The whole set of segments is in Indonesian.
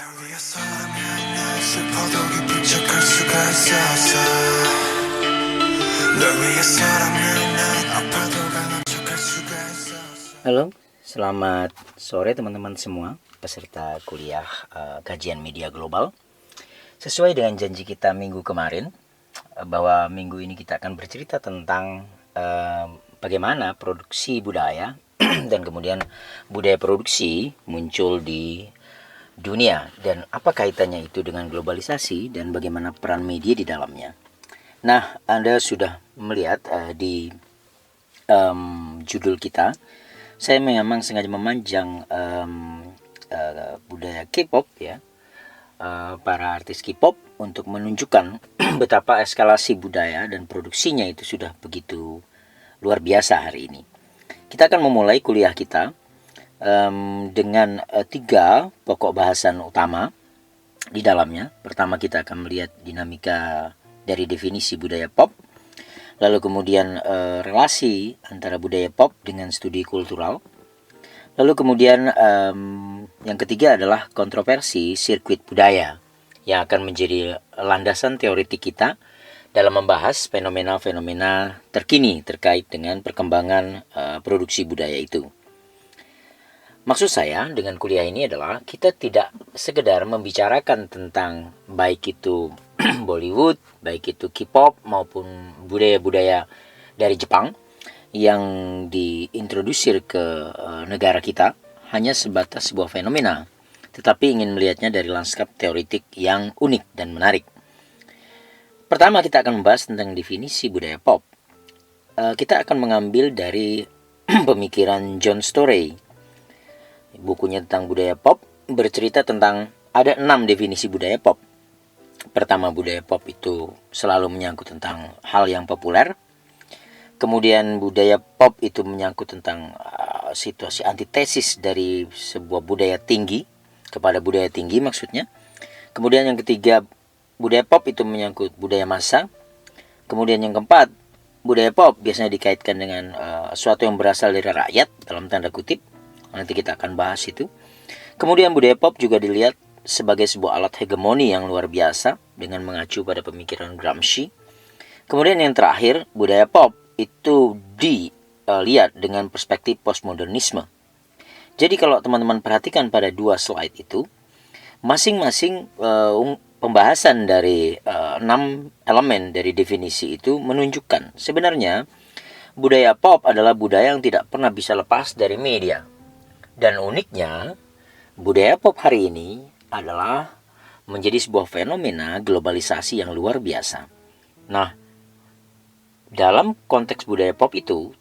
위해서라면 난 슬퍼도 기쁜 척할 수가 있었어. 널 위해서라면 난 아파도 강한 척할 수가 있었어. Halo, selamat sore teman-teman semua peserta kuliah kajian media global. Sesuai dengan janji kita minggu kemarin, bahwa minggu ini kita akan bercerita tentang bagaimana produksi budaya dan kemudian budaya produksi muncul di dunia dan apa kaitannya itu dengan globalisasi dan bagaimana peran media di dalamnya. Nah, Anda sudah melihat di judul kita, saya memang sengaja memanjang budaya K-pop ya, para artis K-pop untuk menunjukkan betapa eskalasi budaya dan produksinya itu sudah begitu luar biasa hari ini. Kita akan memulai kuliah kita dengan 3 pokok bahasan utama di dalamnya. Pertama, kita akan melihat dinamika dari definisi budaya pop, lalu kemudian relasi antara budaya pop dengan studi kultural, lalu kemudian yang ketiga adalah kontroversi sirkuit budaya yang akan menjadi landasan teoretik kita dalam membahas fenomena-fenomena terkini terkait dengan perkembangan produksi budaya itu. Maksud saya dengan kuliah ini adalah kita tidak sekedar membicarakan tentang baik itu Bollywood, baik itu K-pop maupun budaya-budaya dari Jepang yang diintrodusir ke negara kita hanya sebatas sebuah fenomena, tetapi ingin melihatnya dari lanskap teoretik yang unik dan menarik. Pertama, kita akan membahas tentang definisi budaya pop. Kita akan mengambil dari pemikiran John Storey. Bukunya tentang budaya pop bercerita tentang ada 6 definisi budaya pop. Pertama, budaya pop itu selalu menyangkut tentang hal yang populer. Kemudian budaya pop itu menyangkut tentang situasi antitesis dari sebuah budaya tinggi kepada budaya tinggi maksudnya. Kemudian yang ketiga, budaya pop itu menyangkut budaya massa. Kemudian yang keempat, budaya pop biasanya dikaitkan dengan sesuatu yang berasal dari rakyat dalam tanda kutip. Nanti kita akan bahas itu. Kemudian budaya pop juga dilihat sebagai sebuah alat hegemoni yang luar biasa dengan mengacu pada pemikiran Gramsci. Kemudian yang terakhir, budaya pop itu dilihat dengan perspektif postmodernisme. Jadi kalau teman-teman perhatikan pada 2 slide itu, masing-masing pembahasan dari 6 elemen dari definisi itu menunjukkan sebenarnya budaya pop adalah budaya yang tidak pernah bisa lepas dari media. Dan uniknya, budaya pop hari ini adalah menjadi sebuah fenomena globalisasi yang luar biasa. Nah, dalam konteks budaya pop itu,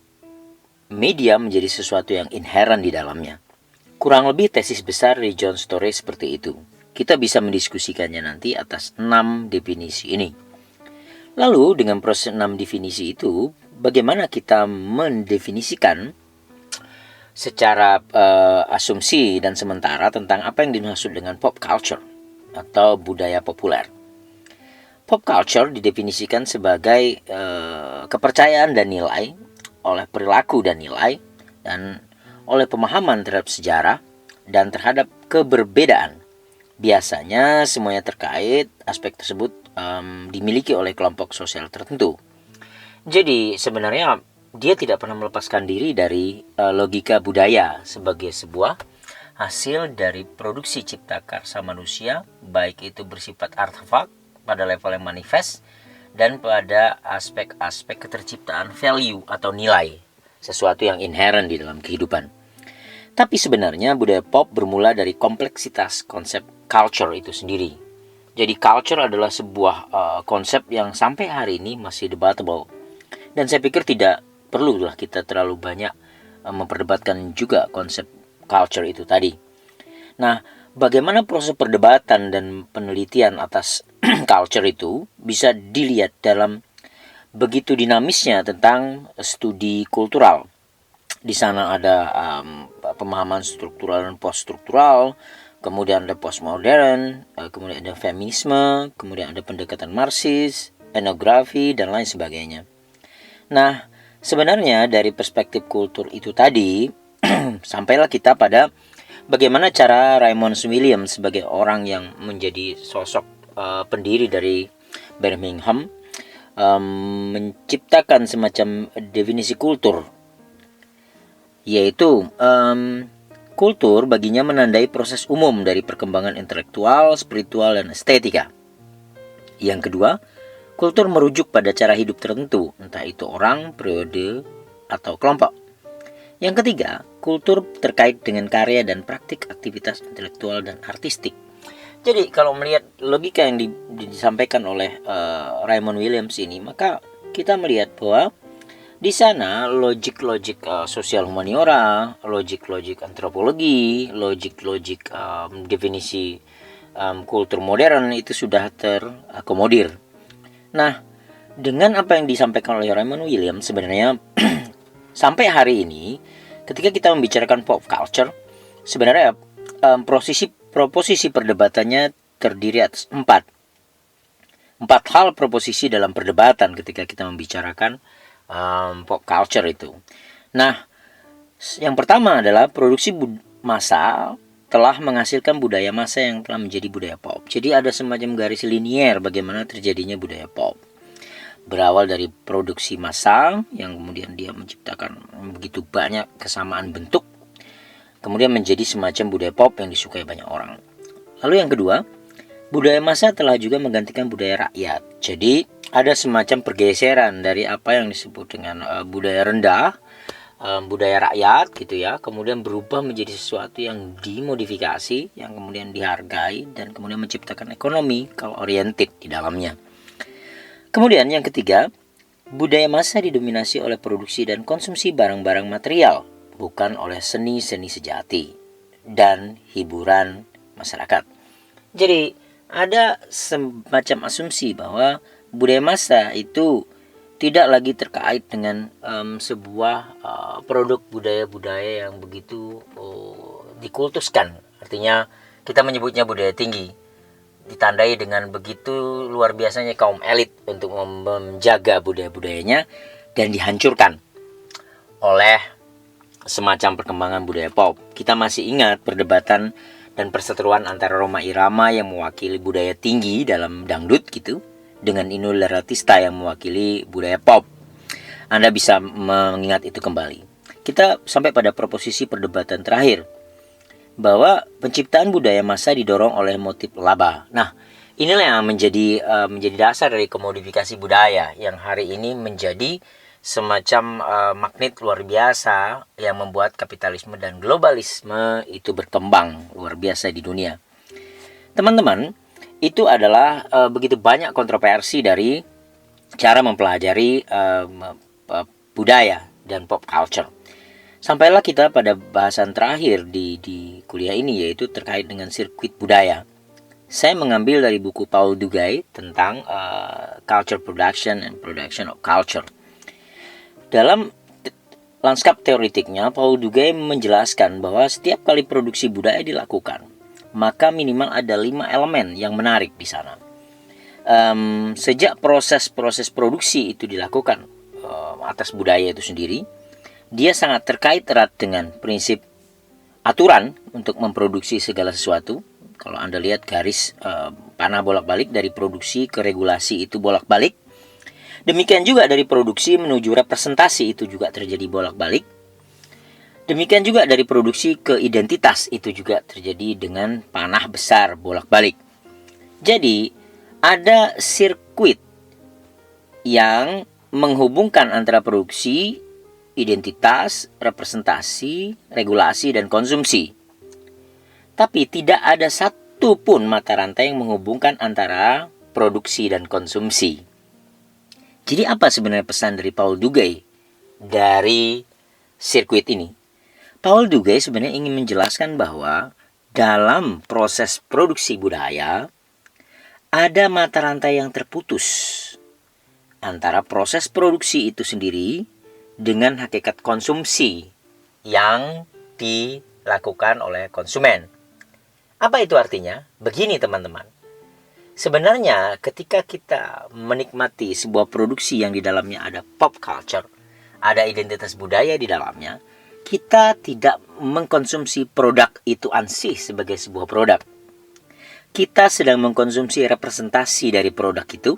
media menjadi sesuatu yang inheren di dalamnya. Kurang lebih tesis besar dari John Storey seperti itu. Kita bisa mendiskusikannya nanti atas 6 definisi ini. Lalu dengan proses 6 definisi itu, bagaimana kita mendefinisikan secara asumsi dan sementara tentang apa yang dimaksud dengan pop culture atau budaya populer. Pop culture didefinisikan sebagai kepercayaan dan nilai oleh perilaku dan nilai dan oleh pemahaman terhadap sejarah dan terhadap keberbedaan. Biasanya semuanya terkait aspek tersebut dimiliki oleh kelompok sosial tertentu. Jadi sebenarnya dia tidak pernah melepaskan diri dari logika budaya sebagai sebuah hasil dari produksi cipta karsa manusia, baik itu bersifat artefak pada level yang manifest dan pada aspek-aspek keterciptaan value atau nilai, sesuatu yang inherent di dalam kehidupan. Tapi sebenarnya budaya pop bermula dari kompleksitas konsep culture itu sendiri. Jadi culture adalah sebuah konsep yang sampai hari ini masih debatable. Dan saya pikir tidak perlulah kita terlalu banyak memperdebatkan juga konsep culture itu tadi. Nah, bagaimana proses perdebatan dan penelitian atas culture itu bisa dilihat dalam begitu dinamisnya tentang studi kultural. Di sana ada pemahaman struktural dan poststruktural, kemudian ada postmodern, kemudian ada feminisme, kemudian ada pendekatan Marxis, etnografi, dan lain sebagainya. Nah, sebenarnya dari perspektif kultur itu tadi, sampailah kita pada bagaimana cara Raymond Williams sebagai orang yang menjadi sosok pendiri dari Birmingham menciptakan semacam definisi kultur, yaitu kultur baginya menandai proses umum dari perkembangan intelektual, spiritual, dan estetika. Yang kedua, kultur merujuk pada cara hidup tertentu, entah itu orang, periode, atau kelompok. Yang ketiga, kultur terkait dengan karya dan praktik aktivitas intelektual dan artistik. Jadi kalau melihat logika yang disampaikan oleh Raymond Williams ini, maka kita melihat bahwa di sana logik-logik sosial humaniora, logik-logik antropologi, logik-logik definisi kultur modern itu sudah terakomodir. Nah, dengan apa yang disampaikan oleh Raymond Williams sebenarnya sampai hari ini ketika kita membicarakan pop culture, sebenarnya proposisi perdebatannya terdiri atas empat hal proposisi dalam perdebatan ketika kita membicarakan pop culture itu. Nah, yang pertama adalah produksi massa telah menghasilkan budaya massa yang telah menjadi budaya pop. Jadi ada semacam garis linier bagaimana terjadinya budaya pop. Berawal dari produksi massal yang kemudian dia menciptakan begitu banyak kesamaan bentuk, kemudian menjadi semacam budaya pop yang disukai banyak orang. Lalu yang kedua, budaya massa telah juga menggantikan budaya rakyat. Jadi ada semacam pergeseran dari apa yang disebut dengan budaya rendah, budaya rakyat gitu ya, kemudian berubah menjadi sesuatu yang dimodifikasi, yang kemudian dihargai dan kemudian menciptakan ekonomi kalau oriented di dalamnya. Kemudian yang ketiga, budaya massa didominasi oleh produksi dan konsumsi barang-barang material, bukan oleh seni-seni sejati dan hiburan masyarakat. Jadi ada semacam asumsi bahwa budaya massa itu tidak lagi terkait dengan sebuah produk budaya-budaya yang begitu dikultuskan. Artinya kita menyebutnya budaya tinggi, ditandai dengan begitu luar biasanya kaum elit untuk menjaga budaya-budayanya dan dihancurkan oleh semacam perkembangan budaya pop. Kita masih ingat perdebatan dan perseteruan antara Rhoma Irama yang mewakili budaya tinggi dalam dangdut gitu dengan Inul Daratista yang mewakili budaya pop. Anda bisa mengingat itu kembali. Kita sampai pada proposisi perdebatan terakhir, bahwa penciptaan budaya massa didorong oleh motif laba. Nah, inilah yang menjadi dasar dari komodifikasi budaya yang hari ini menjadi semacam magnet luar biasa yang membuat kapitalisme dan globalisme itu berkembang luar biasa di dunia. Teman-teman, itu adalah begitu banyak kontroversi dari cara mempelajari budaya dan pop culture. Sampailah kita pada bahasan terakhir di kuliah ini, yaitu terkait dengan sirkuit budaya. Saya mengambil dari buku Paul Duguay tentang Culture Production and Production of Culture. Dalam lanskap teoritiknya, Paul Duguay menjelaskan bahwa setiap kali produksi budaya dilakukan, maka minimal ada 5 elemen yang menarik di sana. Sejak proses produksi itu dilakukan atas budaya itu sendiri, dia sangat terkait erat dengan prinsip aturan untuk memproduksi segala sesuatu. Kalau Anda lihat garis panah bolak-balik dari produksi ke regulasi itu bolak-balik. Demikian juga dari produksi menuju representasi itu juga terjadi bolak-balik. Demikian juga dari produksi ke identitas itu juga terjadi dengan panah besar bolak-balik. Jadi ada sirkuit yang menghubungkan antara produksi, identitas, representasi, regulasi, dan konsumsi. Tapi tidak ada satu pun mata rantai yang menghubungkan antara produksi dan konsumsi. Jadi apa sebenarnya pesan dari Paul Duguay dari sirkuit ini? Paul Duguay sebenarnya ingin menjelaskan bahwa dalam proses produksi budaya ada mata rantai yang terputus antara proses produksi itu sendiri dengan hakikat konsumsi yang dilakukan oleh konsumen. Apa itu artinya? Begini teman-teman. Sebenarnya ketika kita menikmati sebuah produksi yang di dalamnya ada pop culture, ada identitas budaya di dalamnya, kita tidak mengkonsumsi produk itu ansih sebagai sebuah produk. Kita sedang mengkonsumsi representasi dari produk itu.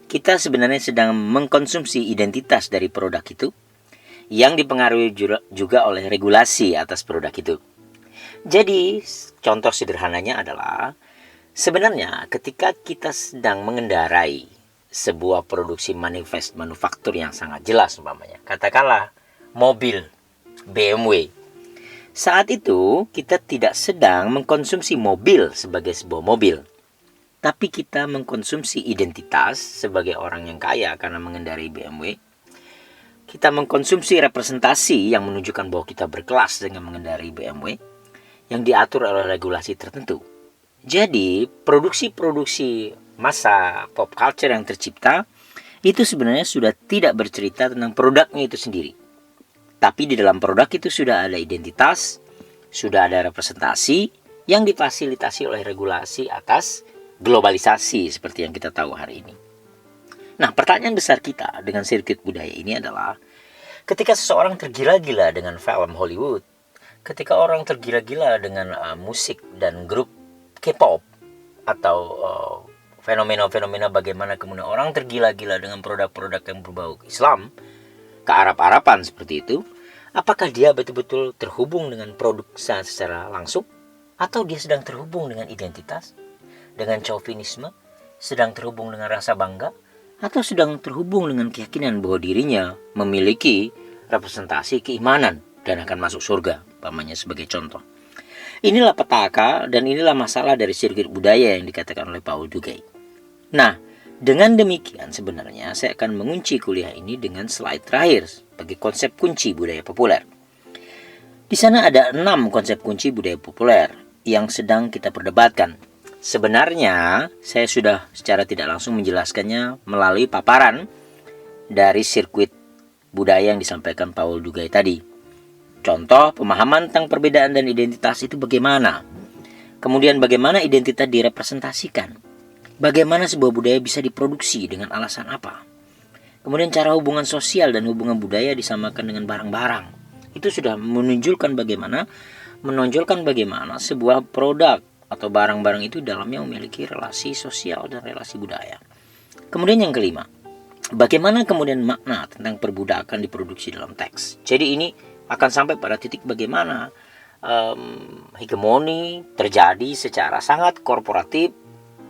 Kita sebenarnya sedang mengkonsumsi identitas dari produk itu yang dipengaruhi juga oleh regulasi atas produk itu. Jadi, contoh sederhananya adalah sebenarnya ketika kita sedang mengendarai sebuah produksi manufaktur yang sangat jelas, umpamanya katakanlah mobil BMW. Saat itu kita tidak sedang mengkonsumsi mobil sebagai sebuah mobil, tapi kita mengkonsumsi identitas sebagai orang yang kaya karena mengendarai BMW. Kita mengkonsumsi representasi yang menunjukkan bahwa kita berkelas dengan mengendarai BMW yang diatur oleh regulasi tertentu. Jadi, produksi-produksi masa pop culture yang tercipta itu sebenarnya sudah tidak bercerita tentang produknya itu sendiri. Tapi di dalam produk itu sudah ada identitas, sudah ada representasi yang difasilitasi oleh regulasi atas globalisasi seperti yang kita tahu hari ini. Nah, pertanyaan besar kita dengan sirkuit budaya ini adalah ketika seseorang tergila-gila dengan film Hollywood, ketika orang tergila-gila dengan musik dan grup K-pop, atau fenomena-fenomena bagaimana kemudian orang tergila-gila dengan produk-produk yang berbau Islam, kearab-araban seperti itu, apakah dia betul-betul terhubung dengan produk secara langsung? Atau dia sedang terhubung dengan identitas, dengan chauvinisme, sedang terhubung dengan rasa bangga, atau sedang terhubung dengan keyakinan bahwa dirinya memiliki representasi keimanan dan akan masuk surga, umpamanya sebagai contoh. Inilah petaka dan inilah masalah dari sirkuit budaya yang dikatakan oleh Paul Duguay. Nah, dengan demikian sebenarnya saya akan mengunci kuliah ini dengan slide terakhir sebagai konsep kunci budaya populer. Di sana ada 6 konsep kunci budaya populer yang sedang kita perdebatkan. Sebenarnya saya sudah secara tidak langsung menjelaskannya melalui paparan dari sirkuit budaya yang disampaikan Paul Duguay tadi. Contoh, pemahaman tentang perbedaan dan identitas itu bagaimana? Kemudian bagaimana identitas direpresentasikan? Bagaimana sebuah budaya bisa diproduksi dengan alasan apa? Kemudian cara hubungan sosial dan hubungan budaya disamakan dengan barang-barang. Itu sudah menonjolkan bagaimana sebuah produk atau barang-barang itu dalamnya memiliki relasi sosial dan relasi budaya. Kemudian yang kelima, bagaimana kemudian makna tentang perbudakan diproduksi dalam teks. Jadi ini akan sampai pada titik bagaimana hegemoni terjadi secara sangat korporatif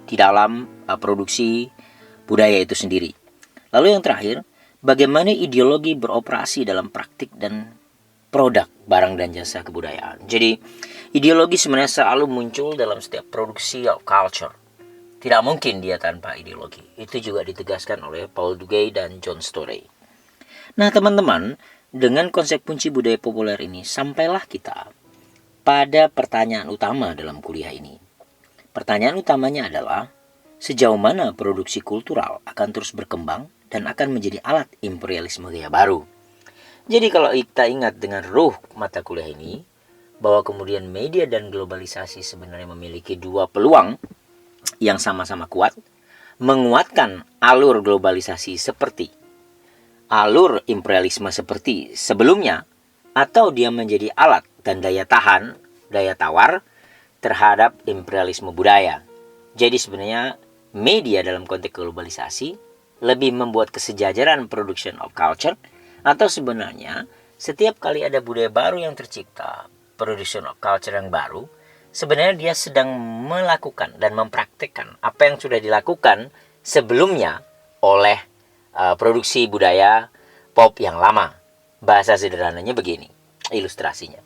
di dalam produksi budaya itu sendiri. Lalu yang terakhir, bagaimana ideologi beroperasi dalam praktik dan produk barang dan jasa kebudayaan. Jadi ideologi sebenarnya selalu muncul dalam setiap produksi culture. Tidak mungkin dia tanpa ideologi. Itu juga ditegaskan oleh Paul Duguay dan John Storey. Nah teman-teman, dengan konsep kunci budaya populer ini, sampailah kita pada pertanyaan utama dalam kuliah ini. Pertanyaan utamanya adalah, sejauh mana produksi kultural akan terus berkembang dan akan menjadi alat imperialisme gaya baru. Jadi kalau kita ingat dengan ruh mata kuliah ini, bahwa kemudian media dan globalisasi sebenarnya memiliki dua peluang yang sama-sama kuat, menguatkan alur globalisasi seperti alur imperialisme seperti sebelumnya, atau dia menjadi alat dan daya tahan, daya tawar terhadap imperialisme budaya. Jadi sebenarnya media dalam konteks globalisasi lebih membuat kesejajaran production of culture, atau sebenarnya setiap kali ada budaya baru yang tercipta, production of culture yang baru, sebenarnya dia sedang melakukan dan mempraktikkan apa yang sudah dilakukan sebelumnya oleh produksi budaya pop yang lama. Bahasa sederhananya begini, ilustrasinya.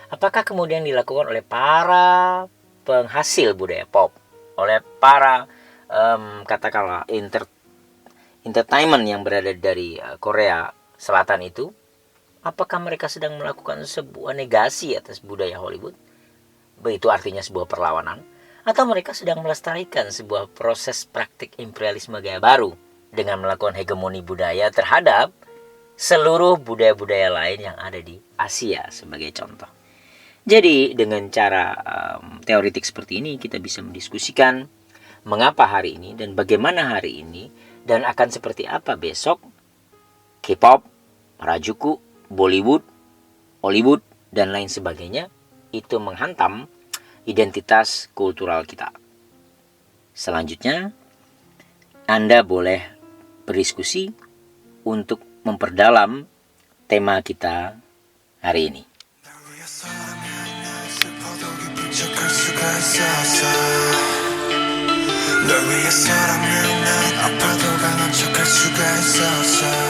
Apakah kemudian dilakukan oleh para penghasil budaya pop, oleh para katakanlah entertainment yang berada dari Korea Selatan itu? Apakah mereka sedang melakukan sebuah negasi atas budaya Hollywood? Itu artinya sebuah perlawanan. Atau mereka sedang melestarikan sebuah proses praktik imperialisme gaya baru dengan melakukan hegemoni budaya terhadap seluruh budaya-budaya lain yang ada di Asia sebagai contoh. Jadi dengan cara teoritik seperti ini kita bisa mendiskusikan mengapa hari ini dan bagaimana hari ini dan akan seperti apa besok K-pop, Harajuku, Bollywood, Hollywood, dan lain sebagainya, itu menghantam identitas kultural kita. Selanjutnya, Anda boleh berdiskusi untuk memperdalam tema kita hari ini. 날 위해서라면 난 슬퍼도 기쁜 척할 수가 있었어 널 위해서라면 난 아파도 강한 척할 수가 있었어